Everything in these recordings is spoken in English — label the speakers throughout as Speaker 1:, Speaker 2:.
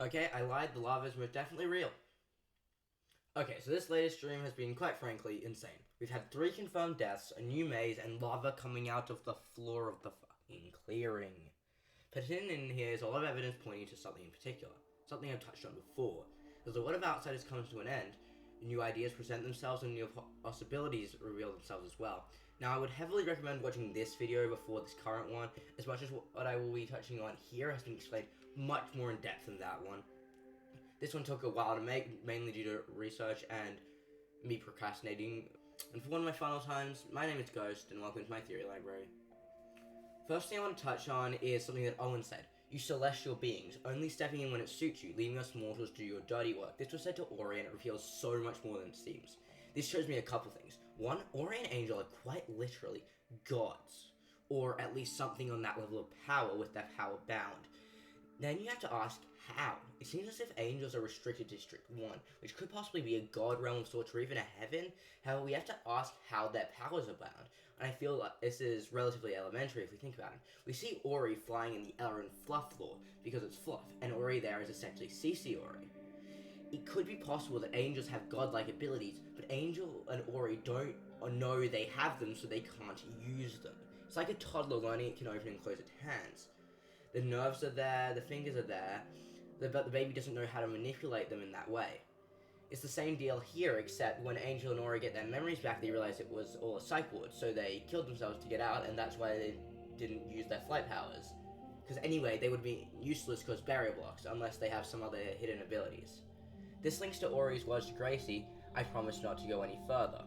Speaker 1: Okay, I lied, the lava is most definitely real. Okay, so this latest stream has been, quite frankly, insane. We've had 3 confirmed deaths, a new maze, and lava coming out of the floor of the fucking clearing. But hidden in here is a lot of evidence pointing to something in particular, something I've touched on before. As a lot of outsiders comes to an end, new ideas present themselves and new possibilities reveal themselves as well. Now, I would heavily recommend watching this video before this current one, as much as what I will be touching on here has been explained much more in depth than that one. This one took a while to make, mainly due to research and me procrastinating. And for one of my final times, my name is Ghost, and welcome to my theory library. First thing I want to touch on is something that Owen said. You celestial beings, only stepping in when it suits you, leaving us mortals to do your dirty work. This was said to Ori, and it reveals so much more than it seems. This shows me a couple things. One, Ori and Angel are quite literally gods, or at least something on that level of power with their power bound. Then you have to ask how. It seems as if angels are restricted to District 1, which could possibly be a god realm of sorts or even a heaven. However, we have to ask how their powers are bound. And I feel like this is relatively elementary if we think about it. We see Ori flying in the Eren Fluff lore because it's fluff, and Ori there is essentially CC Ori. It could be possible that angels have godlike abilities, but Angel and Ori don't know they have them, so they can't use them. It's like a toddler learning it can open and close its hands. The nerves are there, the fingers are there, but the baby doesn't know how to manipulate them in that way. It's the same deal here, except when Angel and Ori get their memories back, they realize it was all a psych ward, so they killed themselves to get out, and that's why they didn't use their flight powers. Because anyway, they would be useless because barrier blocks, unless they have some other hidden abilities. This links to Ori's words to Gracie, I promise not to go any further.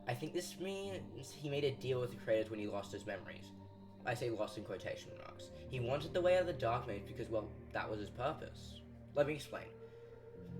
Speaker 1: I think this means he made a deal with the creators when he lost his memories. I say lost in quotation marks. He wanted the way out of the dark maze because, well, that was his purpose. Let me explain.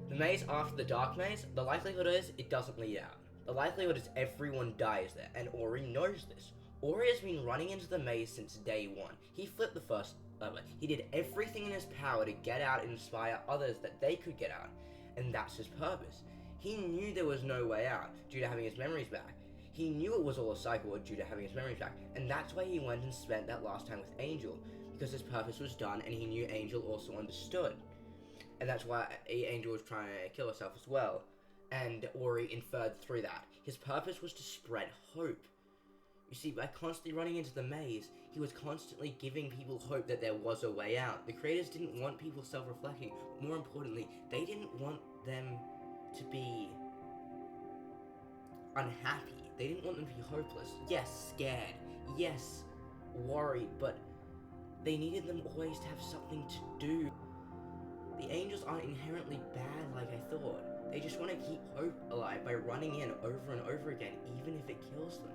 Speaker 1: The maze after the dark maze, the likelihood is it doesn't lead out. The likelihood is everyone dies there, and Ori knows this. Ori has been running into the maze since day 1. He flipped the first lever. He did everything in his power to get out and inspire others that they could get out, and that's his purpose. He knew there was no way out due to having his memories back. He knew it was all a cycle due to having his memories back, and that's why he went and spent that last time with Angel, because his purpose was done and he knew Angel also understood. And that's why Angel was trying to kill herself as well, and Ori inferred through that. His purpose was to spread hope. You see, by constantly running into the maze, he was constantly giving people hope that there was a way out. The creators didn't want people self-reflecting, but more importantly, they didn't want them to be unhappy. They didn't want them to be hopeless. Yes, scared. Yes, worried, but they needed them always to have something to do. The angels aren't inherently bad like I thought. They just want to keep hope alive by running in over and over again, even if it kills them.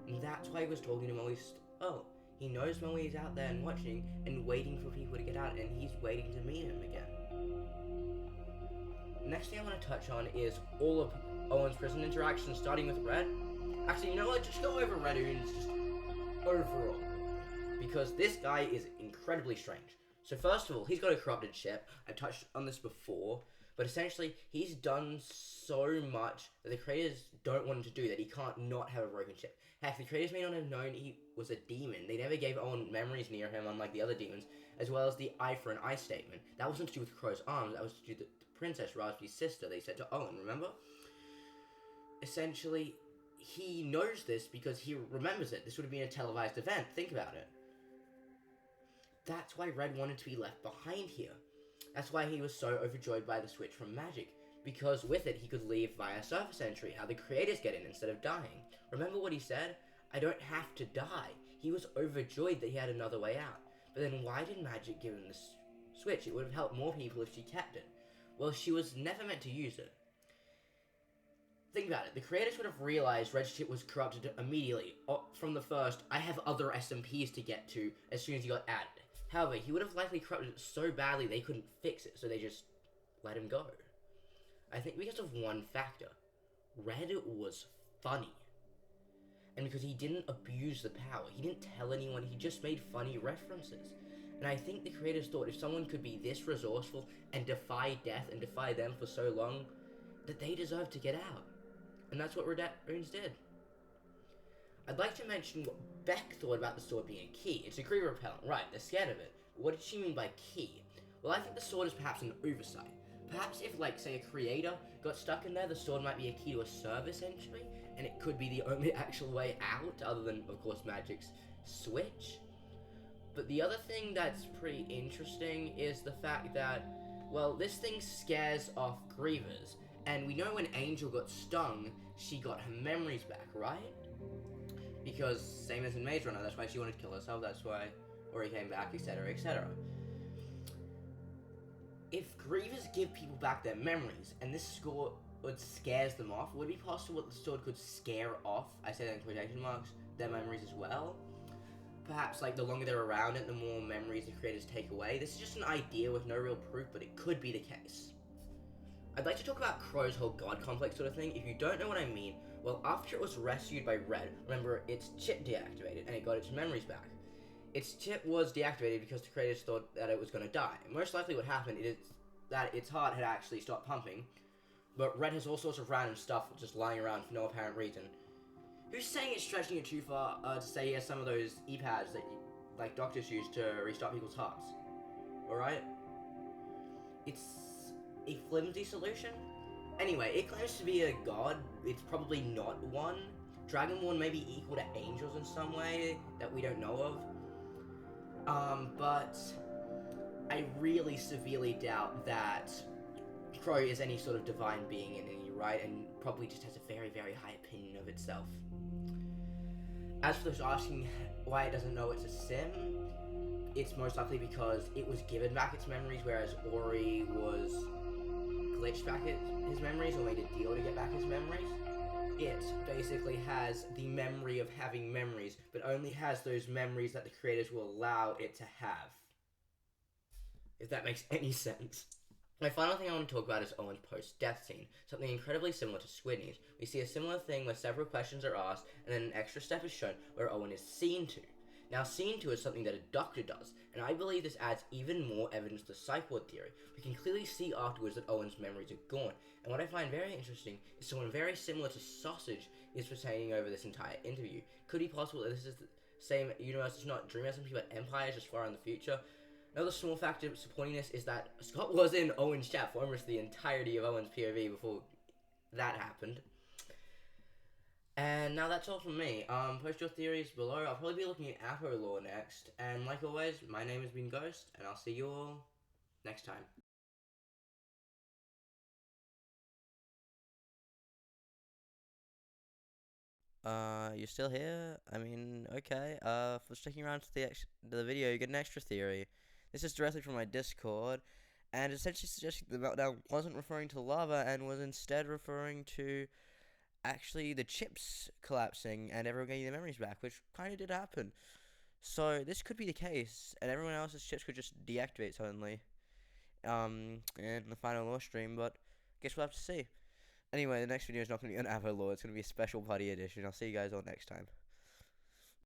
Speaker 1: And that's why he was talking to Moe's. Oh, he knows Moe is out there and watching and waiting for people to get out, and he's waiting to meet him again. The next thing I want to touch on is all of Owen's prison interactions, starting with Red. Actually, you know what? Just go over Red Owen's just overall, because this guy is incredibly strange. So first of all, he's got a corrupted ship. I've touched on this before, but essentially, he's done so much that the creators don't want him to do that he can't not have a broken ship. Heck, the creators may not have known he was a demon. They never gave Owen memories near him, unlike the other demons, as well as the eye for an eye statement. That wasn't to do with Crow's arms, that was to do with the Princess Raspberry's sister, they said to Owen, remember? Essentially, he knows this because he remembers it. This would have been a televised event, think about it. That's why Red wanted to be left behind here. That's why he was so overjoyed by the switch from magic, because with it he could leave via surface entry, how the creators get in instead of dying. Remember what he said? I don't have to die. He was overjoyed that he had another way out. But then why did magic give him this switch? It would have helped more people if she kept it. Well, she was never meant to use it. Think about it. The creators would have realized Red's ship was corrupted immediately. From the first, I have other SMPs to get to as soon as he got added. However, he would have likely corrupted it so badly they couldn't fix it, so they just let him go. I think because of one factor. Red was funny. And because he didn't abuse the power, he didn't tell anyone, he just made funny references. And I think the creators thought if someone could be this resourceful and defy death and defy them for so long, that they deserved to get out. And that's what Red Runes did. I'd like to mention what Beck thought about the sword being a key. It's a creep repellent, right, they're scared of it. What did she mean by key? Well, I think the sword is perhaps an oversight. Perhaps if, like, say, a creator got stuck in there, the sword might be a key to a service entry, and it could be the only actual way out, other than, of course, magic's switch. But the other thing that's pretty interesting is the fact that, well, this thing scares off grievers, and we know when Angel got stung, she got her memories back, right? Because, same as in Maze Runner, that's why she wanted to kill herself, that's why Ori came back, etc., etc. If grievers give people back their memories, and this sword scares them off, would it be possible that the sword could scare off, I say that in quotation marks, their memories as well? Perhaps, like, the longer they're around it, the more memories the creators take away. This is just an idea with no real proof, but it could be the case. I'd like to talk about Crow's whole god complex sort of thing. If you don't know what I mean, well, after it was rescued by Red, remember, its chip deactivated, and it got its memories back. Its chip was deactivated because the creators thought that it was going to die. Most likely what happened is that its heart had actually stopped pumping, but Red has all sorts of random stuff just lying around for no apparent reason. Who's saying it's stretching it too far to say he has some of those e-pads that, like, doctors use to restart people's hearts? Alright? It's a flimsy solution? Anyway, it claims to be a god. It's probably not one. Dragonborn may be equal to angels in some way that we don't know of. But I really severely doubt that Crow is any sort of divine being in any right, and probably just has a very, very high opinion of itself. As for those asking why it doesn't know it's a sim, it's most likely because it was given back its memories, whereas Ori was glitched back his memories, or made a deal to get back his memories. It basically has the memory of having memories, but only has those memories that the creators will allow it to have. If that makes any sense. My final thing I want to talk about is Owen's post-death scene, something incredibly similar to Squidney's. We see a similar thing where several questions are asked, and then an extra step is shown where Owen is seen to. Now, seen to is something that a doctor does, and I believe this adds even more evidence to the psych ward theory. We can clearly see afterwards that Owen's memories are gone, and what I find very interesting is someone very similar to Sausage is presenting over this entire interview. Could it be possible that this is the same universe, it's not Dream SMP, but Empire is just far in the future? Another small factor supporting this is that Scott was in Owen's chat for almost the entirety of Owen's POV before that happened. And now that's all from me. Post your theories below. I'll probably be looking at Apo Law next. And like always, my name has been Ghost, and I'll see you all next time.
Speaker 2: You're still here? I mean, okay. For sticking around to the video, you get an extra theory. This is directly from my Discord, and essentially suggesting the meltdown wasn't referring to lava and was instead referring to actually the chips collapsing and everyone getting their memories back, which kind of did happen. So this could be the case, and everyone else's chips could just deactivate suddenly. In the final law stream, but guess we'll have to see. Anyway, the next video is not going to be on Avo Law, it's going to be a special party edition. I'll see you guys all next time.